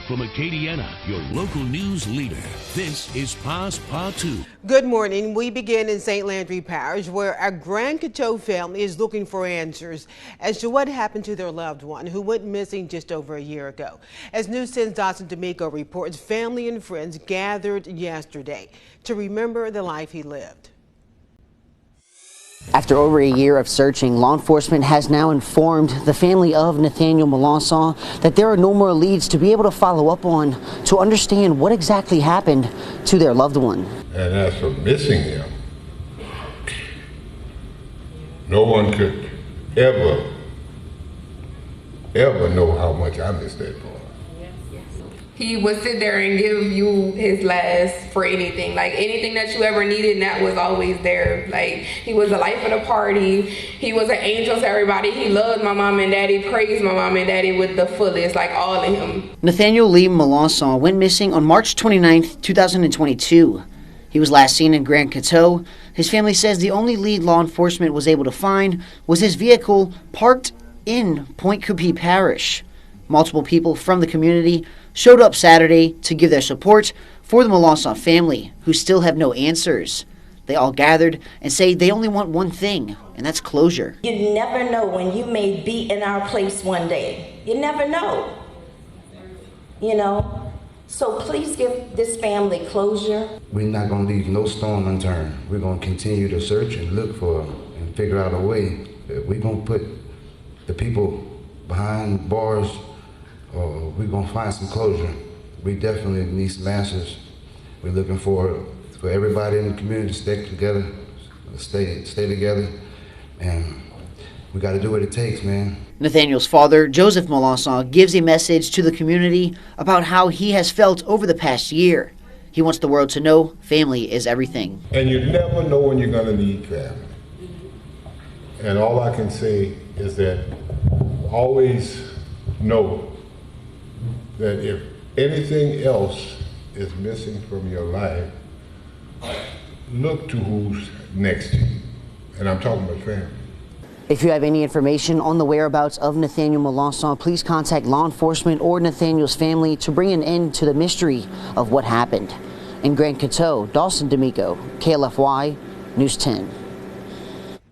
from Acadiana, your local news leader, this is Passe Partout. Good morning. We begin in St. Landry Parish, where a Grand Coteau family is looking for answers as to what happened to their loved one who went missing just over a year ago. As News 10's Dawson D'Amico reports, family and friends gathered yesterday to remember the life he lived. After over a year of searching, law enforcement has now informed the family of Nathaniel Melanson that there are no more leads to be able to follow up on to understand what exactly happened to their loved one. And as for missing him, no one could ever know how much I miss that boy. He would sit there and give you his last for anything, like anything that you ever needed, Nat was always there. Like, he was the life of the party. He was an angel to everybody. He loved my mom and daddy, praised my mom and daddy with the fullest, like all of him. Nathaniel Lee Melanson went missing on March 29th, 2022. He was last seen in Grand Coteau. His family says the only lead law enforcement was able to find was his vehicle parked in Point Coupee Parish. Multiple people from the community showed up Saturday to give their support for the Melanson family, who still have no answers. They all gathered and say they only want one thing, and that's closure. You never know when you may be in our place one day. You never know. You know? So please give this family closure. We're not going to leave no stone unturned. We're going to continue to search and look for and figure out a way. We're going to put the people behind bars. We're going to find some closure. We definitely need some answers. We're looking for everybody in the community to stay together, stay together, and we got to do what it takes, man. Nathaniel's father, Joseph Melanson, gives a message to the community about how he has felt over the past year. He wants the world to know family is everything. And you never know when you're going to need family. And all I can say is that always know that if anything else is missing from your life, look to who's next to you. And I'm talking about family. If you have any information on the whereabouts of Nathaniel Melanson, please contact law enforcement or Nathaniel's family to bring an end to the mystery of what happened. In Grand Coteau, Dawson D'Amico, KLFY, News 10.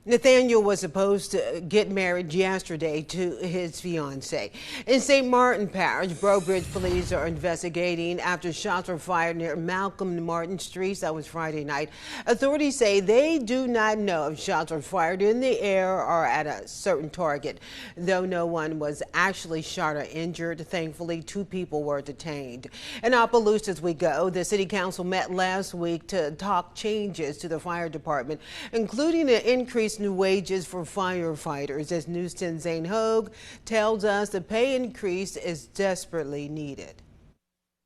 Nathaniel was supposed to get married yesterday to his fiancée. In St. Martin Parish, Brobridge police are investigating after shots were fired near Malcolm Martin Street. That was Friday night. Authorities say they do not know if shots were fired in the air or at a certain target. Though no one was actually shot or injured, thankfully 2 people were detained. In Opelousas as we go, the city council met last week to talk changes to the fire department, including an increase in wages for firefighters. As News 10 Zane Hogue tells us, the pay increase is desperately needed.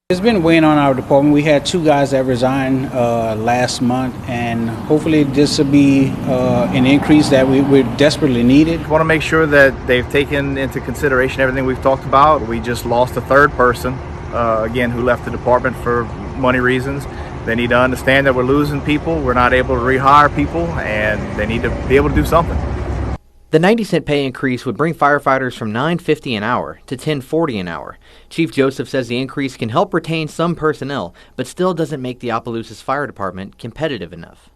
It's been weighing on our department. We had 2 guys that resigned last month, and hopefully this will be an increase that we're desperately needed. I want to make sure that they've taken into consideration everything we've talked about. We just lost a 3rd person, again, who left the department for money reasons. They need to understand that we're losing people, we're not able to rehire people, and they need to be able to do something. The 90-cent pay increase would bring firefighters from $9.50 an hour to $10.40 an hour. Chief Joseph says the increase can help retain some personnel, but still doesn't make the Opelousas Fire Department competitive enough.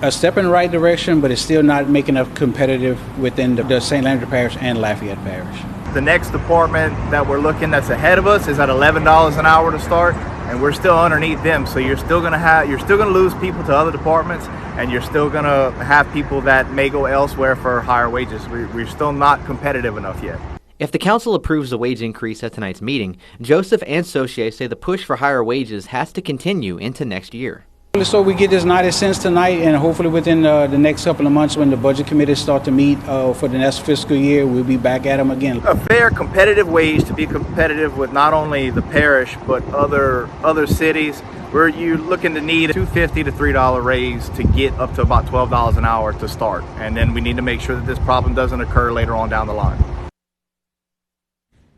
A step in the right direction, but it's still not making us competitive within the St. Landry Parish and Lafayette Parish. The next department that we're looking that's ahead of us is at $11 an hour to start, and we're still underneath them. So you're still gonna lose people to other departments, and you're still gonna have people that may go elsewhere for higher wages. We're still not competitive enough yet. If the council approves the wage increase at tonight's meeting, Joseph and Saucier say the push for higher wages has to continue into next year. So we get this 90 cents tonight, and hopefully within the next couple of months, when the budget committees start to meet for the next fiscal year, we'll be back at them again. A fair, competitive wage to be competitive with not only the parish but other cities, where you're looking to need a $2.50 to $3 raise to get up to about $12 an hour to start. And then we need to make sure that this problem doesn't occur later on down the line.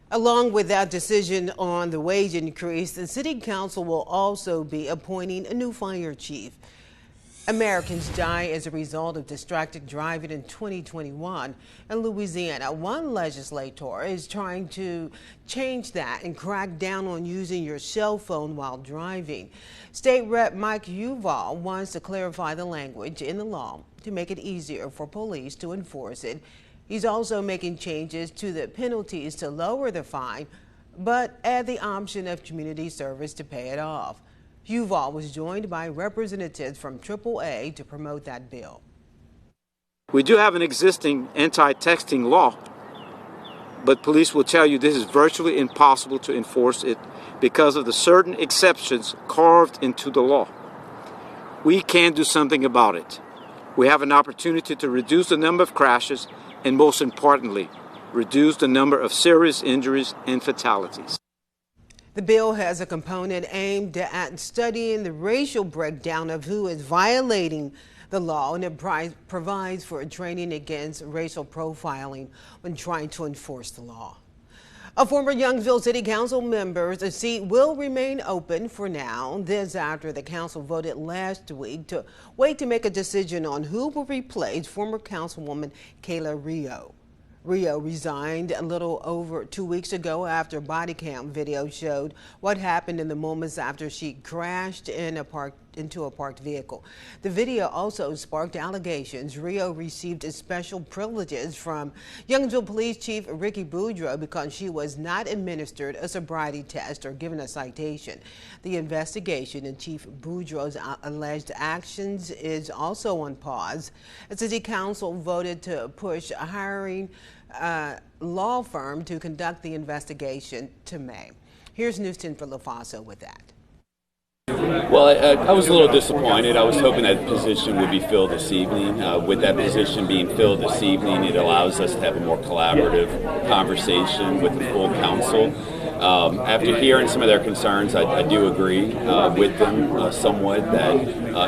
Along with that decision on the wage increase, the city council will also be appointing a new fire chief. Americans die as a result of distracted driving in 2021. In Louisiana, one legislator is trying to change that and crack down on using your cell phone while driving. State Rep Mike Uval wants to clarify the language in the law to make it easier for police to enforce it. He's also making changes to the penalties to lower the fine, but add the option of community service to pay it off. Uval was joined by representatives from AAA to promote that bill. We do have an existing anti-texting law, but police will tell you this is virtually impossible to enforce it because of the certain exceptions carved into the law. We can do something about it. We have an opportunity to reduce the number of crashes and, most importantly, reduce the number of serious injuries and fatalities. The bill has a component aimed at studying the racial breakdown of who is violating the law, and it provides for training against racial profiling when trying to enforce the law. A former Youngsville City Council member's seat will remain open for now. This after the council voted last week to wait to make a decision on who will replace former Councilwoman Kayla Rio. Rio resigned a little over 2 weeks ago after body cam video showed what happened in the moments after she crashed into a parked vehicle. The video also sparked allegations Rio received special privileges from Youngsville Police Chief Ricky Boudreaux because she was not administered a sobriety test or given a citation. The investigation into Chief Boudreaux's alleged actions is also on pause. The City Council voted to push hiring a law firm to conduct the investigation to May. Here's News 10 for LaFaso with that. Well, I was a little disappointed. I was hoping that position would be filled this evening. With that position being filled this evening, it allows us to have a more collaborative conversation with the full council. After hearing some of their concerns, I do agree with them somewhat that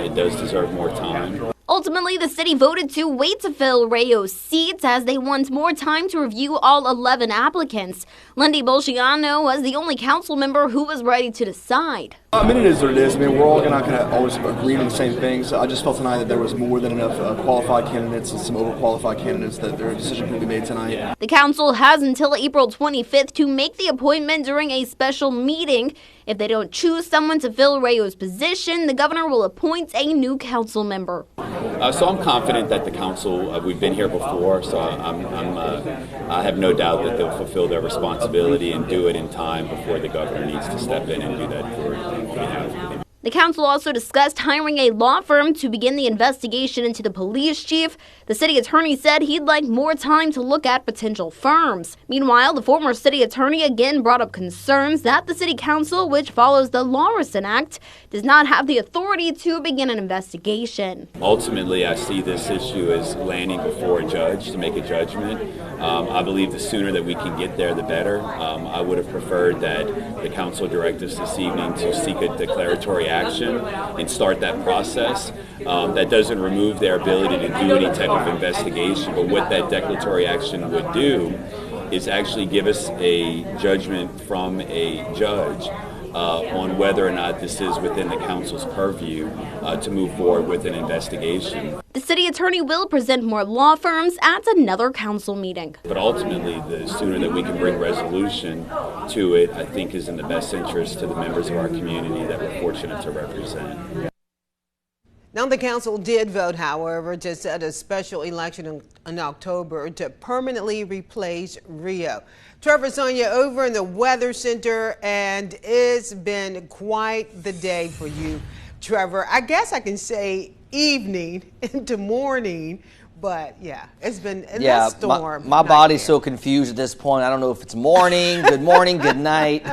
it does deserve more time. Ultimately, the city voted to wait to fill Rayo's seats as they want more time to review all 11 applicants. Lindy Bolciano was the only council member who was ready to decide. I mean, it is what it is. I mean, we're all not going to always agree on the same things. I just felt tonight that there was more than enough qualified candidates and some overqualified candidates that their decision could be made tonight. The council has until April 25th to make the appointment during a special meeting. If they don't choose someone to fill Rayo's position, the governor will appoint a new council member. So I'm confident that the council, we've been here before, so I have no doubt that they'll fulfill their responsibility and do it in time before the governor needs to step in and do that for him. The council also discussed hiring a law firm to begin the investigation into the police chief. The city attorney said he'd like more time to look at potential firms. Meanwhile, the former city attorney again brought up concerns that the city council, which follows the Lawson Act, does not have the authority to begin an investigation. Ultimately, I see this issue as landing before a judge to make a judgment. I believe the sooner that we can get there, the better. I would have preferred that the council direct us this evening to seek a declaratory action and start that process. That doesn't remove their ability to do any type of investigation, but what that declaratory action would do is actually give us a judgment from a judge on whether or not this is within the council's purview to move forward with an investigation. The city attorney will present more law firms at another council meeting. But ultimately, the sooner that we can bring resolution to it, I think is in the best interest to the members of our community that we're fortunate to represent. Now, the council did vote, however, to set a special election in October to permanently replace Rio. Trevor, Sonia, over in the Weather Center, and it's been quite the day for you, Trevor. I guess I can say evening into morning, but yeah, it's been a storm. My body's so confused at this point. I don't know if it's morning, good night.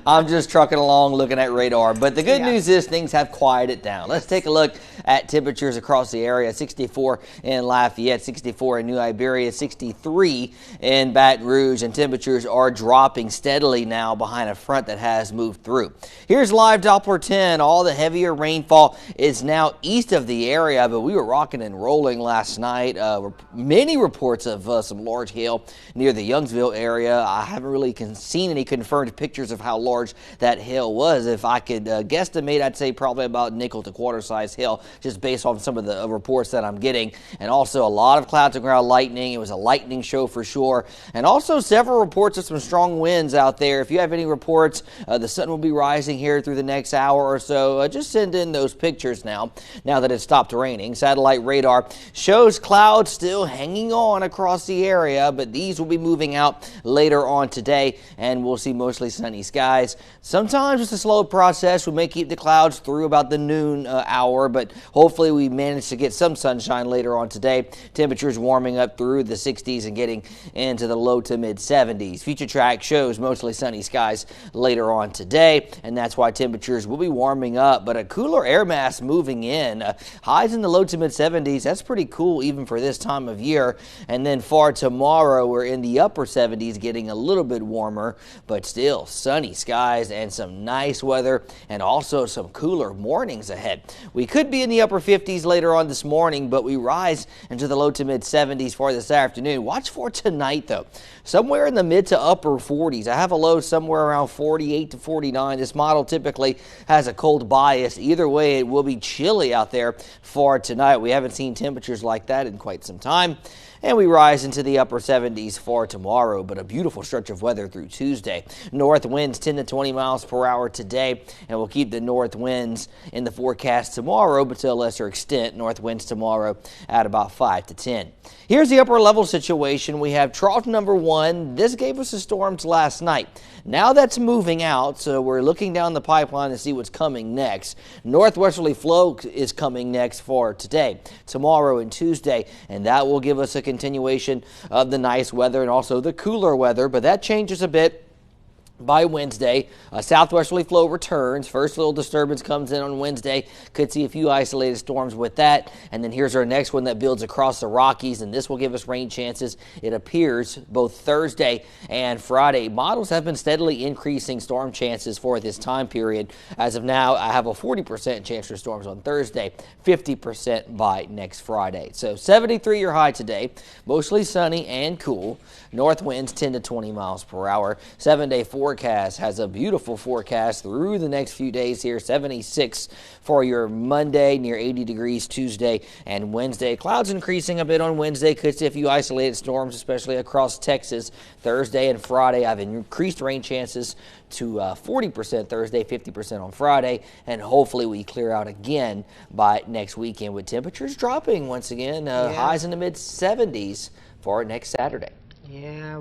I'm just trucking along looking at radar. But the good news is things have quieted down. Let's take a look at temperatures across the area. 64 in Lafayette, 64 in New Iberia, 63 in Baton Rouge, and temperatures are dropping steadily now behind a front that has moved through. Here's live Doppler 10. All the heavier rainfall is now east of the area, but we were rocking and rolling last night. tonight. Many reports of some large hail near the Youngsville area. I haven't really seen any confirmed pictures of how large that hail was. If I could guesstimate, I'd say probably about nickel to quarter size hail, just based on some of the reports that I'm getting. And also a lot of clouds and ground lightning. It was a lightning show for sure. And also several reports of some strong winds out there. If you have any reports, the sun will be rising here through the next hour or so. Just send in those pictures now that it's stopped raining. Satellite radar shows clouds still hanging on across the area, but these will be moving out later on today, and we'll see mostly sunny skies. Sometimes it's a slow process. We may keep the clouds through about the noon hour, but hopefully we manage to get some sunshine later on today. Temperatures warming up through the 60s and getting into the low to mid 70s. Future track shows mostly sunny skies later on today, and that's why temperatures will be warming up, but a cooler air mass moving in. Highs in the low to mid 70s. That's pretty cool even for this time of year. And then for tomorrow, we're in the upper 70s, getting a little bit warmer, but still sunny skies and some nice weather, and also some cooler mornings ahead. We could be in the upper 50s later on this morning, but we rise into the low to mid 70s for this afternoon. Watch for tonight though, somewhere in the mid to upper 40s. I have a low somewhere around 48 to 49. This model typically has a cold bias. Either way, it will be chilly out there for tonight. We haven't seen temperatures like that in quite some time. And we rise into the upper 70s for tomorrow, but a beautiful stretch of weather through Tuesday. North winds 10 to 20 miles per hour today, and we'll keep the north winds in the forecast tomorrow, but to a lesser extent. North winds tomorrow at about 5 to 10. Here's the upper level situation. We have trough number 1. This gave us the storms last night. Now that's moving out, so we're looking down the pipeline to see what's coming next. Northwesterly flow is coming next for today, tomorrow, and Tuesday, and that will give us a continuation of the nice weather and also the cooler weather, but that changes a bit by Wednesday. A southwesterly flow returns. First little disturbance comes in on Wednesday. Could see a few isolated storms with that. And then here's our next one that builds across the Rockies, and this will give us rain chances, it appears, both Thursday and Friday. Models have been steadily increasing storm chances for this time period. As of now, I have a 40% chance for storms on Thursday, 50% by next Friday. So 73 your high today, mostly sunny and cool. North winds 10 to 20 miles per hour. 7-day forecast has a beautiful forecast through the next few days here. 76 for your Monday, near 80 degrees Tuesday and Wednesday. Clouds increasing a bit on Wednesday. Could see a few isolated storms, especially across Texas. Thursday and Friday, I've increased rain chances to 40% Thursday, 50% on Friday, and hopefully we clear out again by next weekend with temperatures dropping once again. Highs in the mid 70s for next Saturday. Yeah.